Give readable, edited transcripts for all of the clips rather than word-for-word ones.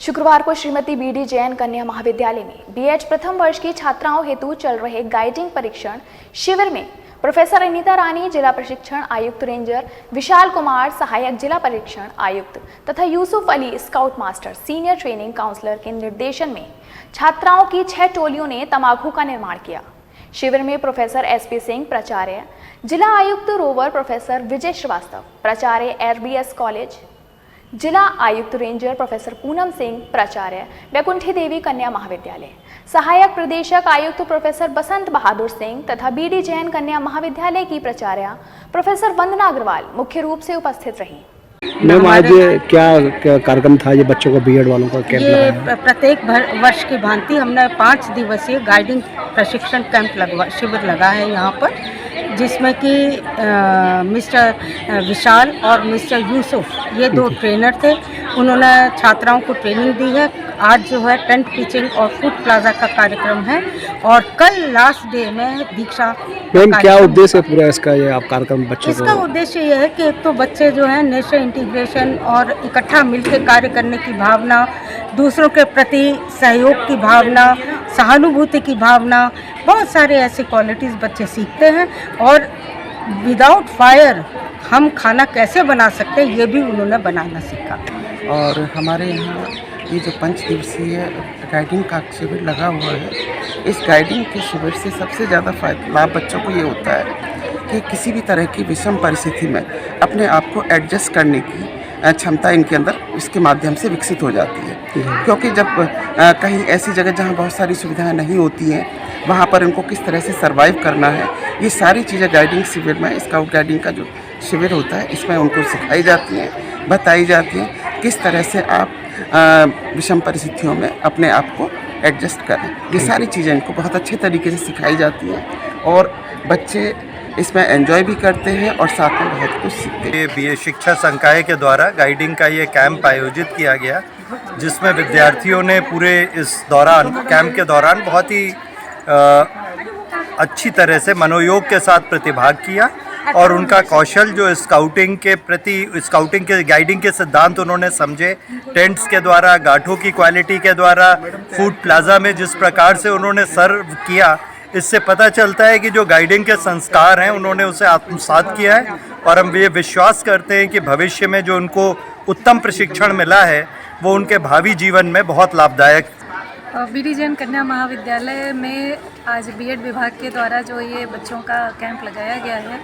शुक्रवार को श्रीमती बीडी जैन कन्या महाविद्यालय में बीएड प्रथम वर्ष की छात्राओं हेतु चल रहे गाइडिंग परीक्षण शिविर में प्रोफेसर अनीता रानी, जिला प्रशिक्षण आयुक्त रेंजर विशाल कुमार, सहायक जिला परीक्षण आयुक्त तथा Yusuf Ali, scout master senior training counsellor के निर्देशन में छात्राओं की 6 टोलियों ने तंबाकू का निर्माण किया। शिविर में प्रोफेसर एसपी सिंह, प्राचार्य जिला आयुक्त रोवर प्रोफेसर विजय श्रीवास्तव, प्राचार्य आरबीएस कॉलेज, जिला आयुक्त रेंजर प्रोफेसर पूनम सिंह, प्राचार्य वैकुंठी देवी कन्या महाविद्यालय, सहायक प्रदेशक आयुक्त प्रोफेसर बसंत बहादुर सिंह तथा बीडी जैन कन्या महाविद्यालय की प्राचार्य प्रोफेसर वंदना अग्रवाल मुख्य रूप से उपस्थित रहीं। मैम, आज क्या कार्यक्रम था ये बच्चों का बीएड वालों का कैंप ये प्रत्येक वर्ष की भांति हमने 5 दिवसीय गाइडिंग प्रशिक्षण कैंप शिविर लगा है यहाँ पर, जिसमें कि मिस्टर विशाल और मिस्टर यूसुफ ये 2 ट्रेनर थे। उन्होंने छात्राओं को ट्रेनिंग दी है। आज जो है टेंट पिचिंग और फूड प्लाजा का कार्यक्रम है और कल लास्ट डे में दीक्षा। मैम, क्या उद्देश्य है पूरा इसका, ये आप कार्यक्रम बच्चों इसका उद्देश्य ये है कि एक तो बच्चे जो है नेशनल इंटीग्रेशन और इकट्ठा मिलकर कार्य करने की भावना, दूसरों के प्रति सहयोग की भावना, सहानुभूति की भावना, बहुत सारे ऐसे क्वालिटीज़ बच्चे सीखते हैं। और विदाउट फायर हम खाना कैसे बना सकते हैं ये भी उन्होंने बनाना सीखा। और हमारे यहाँ ये जो 5 दिवसीय गाइडिंग का शिविर लगा हुआ है, इस गाइडिंग के शिविर से सबसे ज़्यादा लाभ बच्चों को ये होता है कि किसी भी तरह की विषम परिस्थिति में अपने आप को एडजस्ट करने की क्षमता इनके अंदर इसके माध्यम से विकसित हो जाती है। क्योंकि जब कहीं ऐसी जगह जहाँ बहुत सारी सुविधाएं नहीं होती हैं, वहाँ पर इनको किस तरह से सर्वाइव करना है, ये सारी चीज़ें गाइडिंग शिविर में, स्काउट गाइडिंग का जो शिविर होता है इसमें उनको सिखाई जाती हैं, बताई जाती हैं किस तरह से आप विषम परिस्थितियों में अपने आप को एडजस्ट करें। ये सारी चीज़ें इनको बहुत अच्छे तरीके से सिखाई जाती हैं और बच्चे इसमें एंजॉय भी करते हैं और साथ में बहुत कुछ सीखते हैं। बीए शिक्षा संकाय के द्वारा गाइडिंग का ये कैंप आयोजित किया गया, जिसमें विद्यार्थियों ने पूरे इस दौरान कैंप के दौरान बहुत ही अच्छी तरह से मनोयोग के साथ प्रतिभाग किया और उनका कौशल जो स्काउटिंग के प्रति, स्काउटिंग के गाइडिंग के सिद्धांत उन्होंने समझे, टेंट्स के द्वारा, गाठों की क्वालिटी के द्वारा, फूड प्लाजा में जिस प्रकार से उन्होंने सर्व किया, इससे पता चलता है कि जो गाइडिंग के संस्कार हैं उन्होंने उसे आत्मसात किया है। और हम ये विश्वास करते हैं कि भविष्य में जो उनको उत्तम प्रशिक्षण मिला है वो उनके भावी जीवन में बहुत लाभदायक। बीडी जैन कन्या महाविद्यालय में आज बीएड विभाग के द्वारा जो ये बच्चों का कैंप लगाया गया है,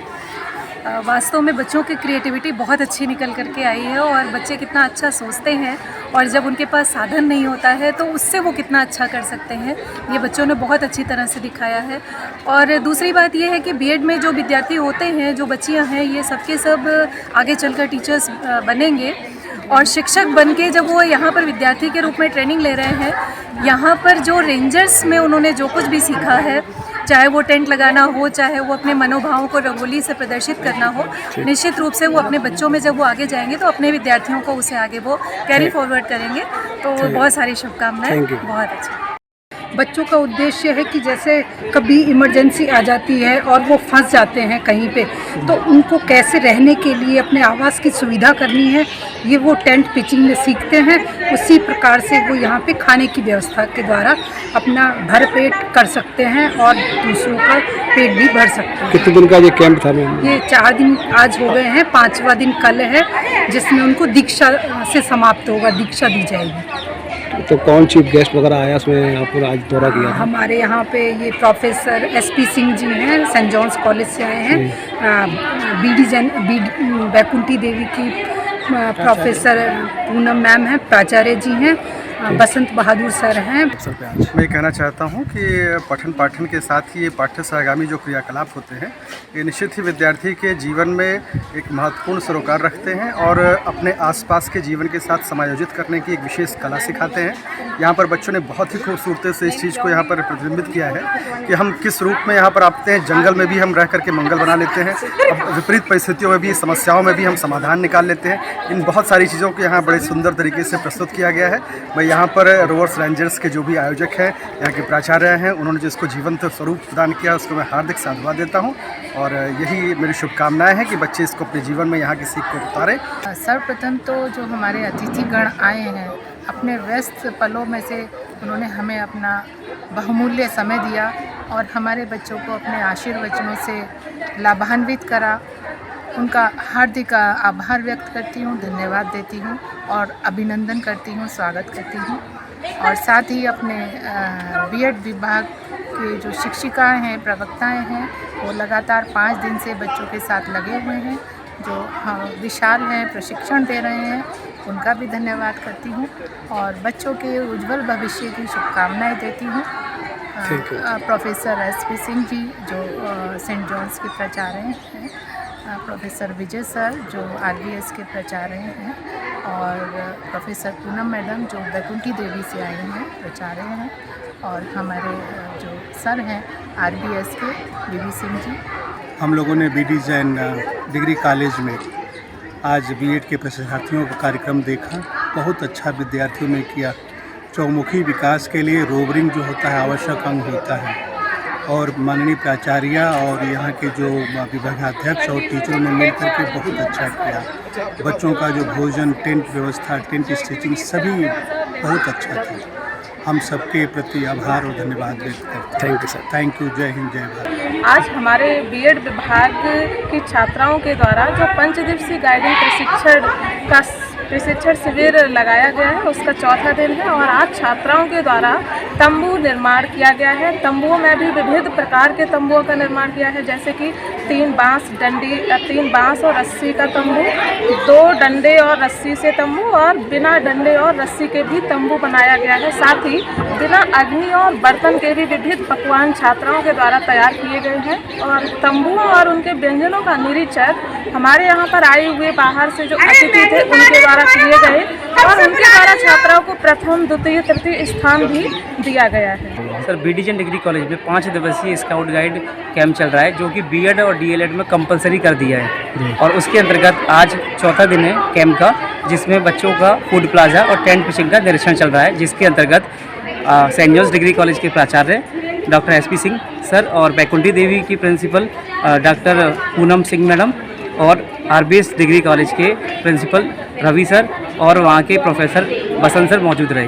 वास्तव में बच्चों की क्रिएटिविटी बहुत अच्छी निकल करके आई है और बच्चे कितना अच्छा सोचते हैं और जब उनके पास साधन नहीं होता है तो उससे वो कितना अच्छा कर सकते हैं, ये बच्चों ने बहुत अच्छी तरह से दिखाया है। और दूसरी बात ये है कि बीएड में जो विद्यार्थी होते हैं, जो बच्चियां हैं, ये सबके सब आगे चलकर टीचर्स बनेंगे और शिक्षक बन के जब वो यहाँ पर विद्यार्थी के रूप में ट्रेनिंग ले रहे हैं, यहाँ पर जो रेंजर्स में उन्होंने जो कुछ भी सीखा है, चाहे वो टेंट लगाना हो, चाहे वो अपने मनोभावों को रंगोली से प्रदर्शित करना हो, निश्चित रूप से वो अपने बच्चों में जब वो आगे जाएंगे तो अपने विद्यार्थियों को उसे आगे वो कैरी फॉरवर्ड करेंगे। तो बहुत सारी शुभकामनाएं। बहुत अच्छा। बच्चों का उद्देश्य है कि जैसे कभी इमरजेंसी आ जाती है और वो फंस जाते हैं कहीं पे, तो उनको कैसे रहने के लिए अपने आवास की सुविधा करनी है, ये वो टेंट पिचिंग में सीखते हैं। उसी प्रकार से वो यहाँ पे खाने की व्यवस्था के द्वारा अपना भरपेट कर सकते हैं और दूसरों का पेट भी भर सकते हैं। कितने दिन का ये कैंप था मैम? ये 4 दिन आज हो गए हैं, 5वां दिन कल है, जिसमें उनको दीक्षा से समाप्त होगा, दीक्षा दी जाएगी। तो कौन चीफ गेस्ट वगैरह आया उसमें, आप आज दौरा किया? हमारे यहाँ पे ये प्रोफेसर एसपी सिंह जी हैं, सेंट जॉन्स कॉलेज से आए हैं। बीडी जैन वैकुंठी देवी की प्रोफेसर पूनम मैम हैं, प्राचार्य जी हैं, बसंत बहादुर सर हैं। मैं कहना चाहता हूँ कि पठन पाठन के साथ ही ये पाठ्य सहगामी जो क्रियाकलाप होते हैं, ये निश्चित ही विद्यार्थी के जीवन में एक महत्वपूर्ण सरोकार रखते हैं और अपने आसपास के जीवन के साथ समायोजित करने की एक विशेष कला सिखाते हैं। यहाँ पर बच्चों ने बहुत ही खूबसूरती से इस चीज़ को यहाँ पर प्रतिबिंबित किया है कि हम किस रूप में यहाँ पर आते हैं। जंगल में भी हम रह करके मंगल बना लेते हैं, अब विपरीत परिस्थितियों में भी, समस्याओं में भी हम समाधान निकाल लेते हैं। इन बहुत सारी चीज़ों को यहाँ बड़े सुंदर तरीके से प्रस्तुत किया गया है। मैं यहाँ पर रोवर्स रेंजर्स के जो भी आयोजक हैं, यहाँ के प्राचार्य हैं, उन्होंने जो इसको जीवंत स्वरूप प्रदान किया उसको मैं हार्दिक साधुवाद देता हूँ और यही मेरी शुभकामनाएं हैं कि बच्चे इसको अपने जीवन में यहाँ की सीख को उतारें। सर्वप्रथम तो जो हमारे अतिथिगण आए हैं, अपने व्यस्त पलों में से उन्होंने हमें अपना बहुमूल्य समय दिया और हमारे बच्चों को अपने आशीर्वचनों से लाभान्वित करा। उनका हार्दिक आभार व्यक्त करती हूँ, धन्यवाद देती हूँ और अभिनंदन करती हूँ, स्वागत करती हूँ। और साथ ही अपने बीएड विभाग के जो शिक्षिकाएं हैं, प्रवक्ताएं हैं, वो लगातार 5 दिन से बच्चों के साथ लगे हुए हैं, जो विशाल हैं, प्रशिक्षण दे रहे हैं, उनका भी धन्यवाद करती हूँ और बच्चों के उज्जवल भविष्य की शुभकामनाएं देती हूँ। प्रोफेसर एसपी सिंह जी जो सेंट जॉन्स के प्राचार्य हैं, प्रोफेसर विजय सर जो आरबीएस के प्राचार्य हैं और प्रोफेसर पूनम मैडम जो बैकुंठी देवी से आए हैं, प्राचार्य हैं, और हमारे जो सर हैं आरबीएस के बीबी सिंह जी। हम लोगों ने बीडी जैन डिग्री कॉलेज में आज बीएड के प्रशिक्षार्थियों का कार्यक्रम देखा। बहुत अच्छा विद्यार्थियों ने किया। चौमुखी विकास के लिए रोबरिंग जो होता है आवश्यक अंग होता है और माननीय प्राचार्य और यहाँ के जो विभागाध्यक्ष और टीचरों ने मिलकर के बहुत अच्छा किया। बच्चों का जो भोजन, टेंट व्यवस्था, टेंट स्टिचिंग सभी बहुत अच्छा था। हम सबके प्रति आभार और धन्यवाद व्यक्त करते हैं। Thank you sir. Thank you. जय हिंद, जय भारत। आज हमारे बीएड विभाग की छात्राओं के द्वारा जो 5 दिवसीय गाइडिंग प्रशिक्षण शिविर लगाया गया है, उसका 4था दिन है और आज छात्राओं के द्वारा तंबू निर्माण किया गया है। तंबुओं में भी विविध प्रकार के तंबुओं का निर्माण किया है, जैसे कि 3 बांस और रस्सी का तंबू, 2 डंडे और रस्सी से तंबू और बिना डंडे और रस्सी के भी तंबू बनाया गया है। साथ ही बिना अग्नि और बर्तन के भी विविध पकवान छात्राओं के द्वारा तैयार किए गए हैं और तंबुओं और उनके व्यंजनों का निरीक्षण हमारे यहाँ पर आए हुए बाहर से जो अतिथि थे उनके द्वारा किए गए और उनके द्वारा छात्राओं को प्रथम, द्वितीय, तृतीय स्थान भी दिया गया है। Sir BD Jain degree college में 5 दिवसीय स्काउट गाइड कैंप चल रहा है, जो कि बीएड और डीएलएड में कंपलसरी कर दिया है और उसके अंतर्गत आज 4था दिन है कैंप का, जिसमें बच्चों का फूड प्लाजा और टेंट पिचिंग का निरीक्षण चल रहा है, जिसके अंतर्गत सेंट जॉन्स डिग्री कॉलेज के प्राचार्य डॉक्टर एसपी सिंह सर और बैकुंठी देवी की principal doctor Poonam Singh madam और आरबीएस डिग्री कॉलेज के प्रिंसिपल रवि सर और वहाँ के प्रोफेसर बसंत सर मौजूद रहे।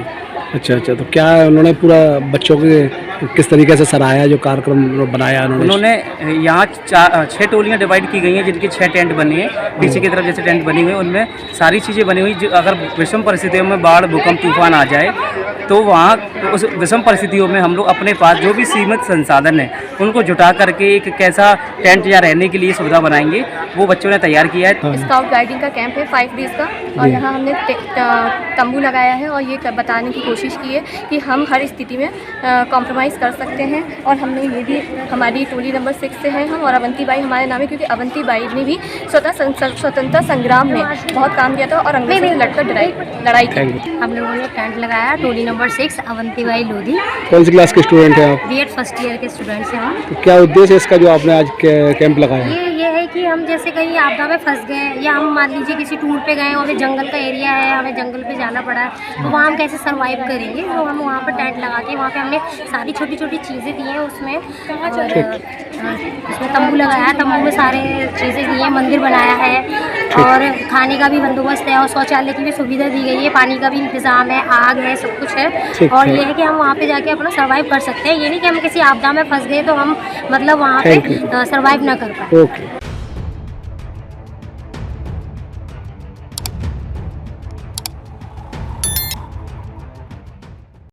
अच्छा, तो क्या उन्होंने पूरा बच्चों के किस तरीके से सराहाया जो कार्यक्रम बनाया उन्होंने यहाँ 6 टोलियाँ डिवाइड की गई हैं, जिनकी 6 टेंट बनी है। पीछे की तरफ जैसे टेंट बनी हुई है उनमें सारी चीज़ें बनी हुई, जो अगर विषम परिस्थितियों में बाढ़, भूकंप, तूफान आ जाए तो वहाँ उस विषम परिस्थितियों में हम लोग अपने पास जो भी सीमित संसाधन है उनको जुटा करके एक कैसा टेंट या रहने के लिए सुविधा बनाएंगे, वो बच्चों ने तैयार किया है। स्काउट गाइडिंग का कैंप है 5 डेज़ का और यहाँ हमने तंबू लगाया है और ये बताने की कोशिश की है कि हम हर स्थिति में कॉम्प्रोमाइज़ कर सकते हैं। और हमने ये भी, हमारी टोली नंबर 6 से है हम और अवंती बाई हमारे नाम है, क्योंकि अवंती बाई ने भी स्वतंत्रता संग्राम में बहुत काम किया था और अंग्रेजों से लड़कर लड़ाई की। हम लोगों ने टेंट लगाया टोली नंबर 6 अवंती बाई लोधी। कौन सी क्लास के स्टूडेंट हैं आप? बीएड फर्स्ट ईयर के स्टूडेंट्स हैं हम। तो क्या उद्देश्य है इसका जो आपने आज कैंप लगाया? ये है कि हम जैसे कहीं आपदा में फंस गए या हम मान लीजिए किसी टूर पे गए और जंगल का एरिया है, हमें जंगल पे जाना पड़ा है, तो वहाँ हम कैसे सर्वाइव करेंगे। तो हम वहाँ पर टेंट लगा के वहाँ पे हमने सारी छोटी छोटी चीज़ें दी हैं उसमें, और उसमें तंबू लगाया है, तंबू में सारे चीज़ें दी हैं, मंदिर बनाया है और खाने का भी बंदोबस्त है और शौचालय की भी सुविधा दी गई है, पानी का भी इंतज़ाम है, आग है, सब कुछ है। और ये है कि हम वहाँ पे जाके अपना सर्वाइव कर सकते हैं। ये नहीं कि हम किसी आपदा में फंस गए तो हम मतलब वहाँ पे सर्वाइव ना कर पाए। ओके।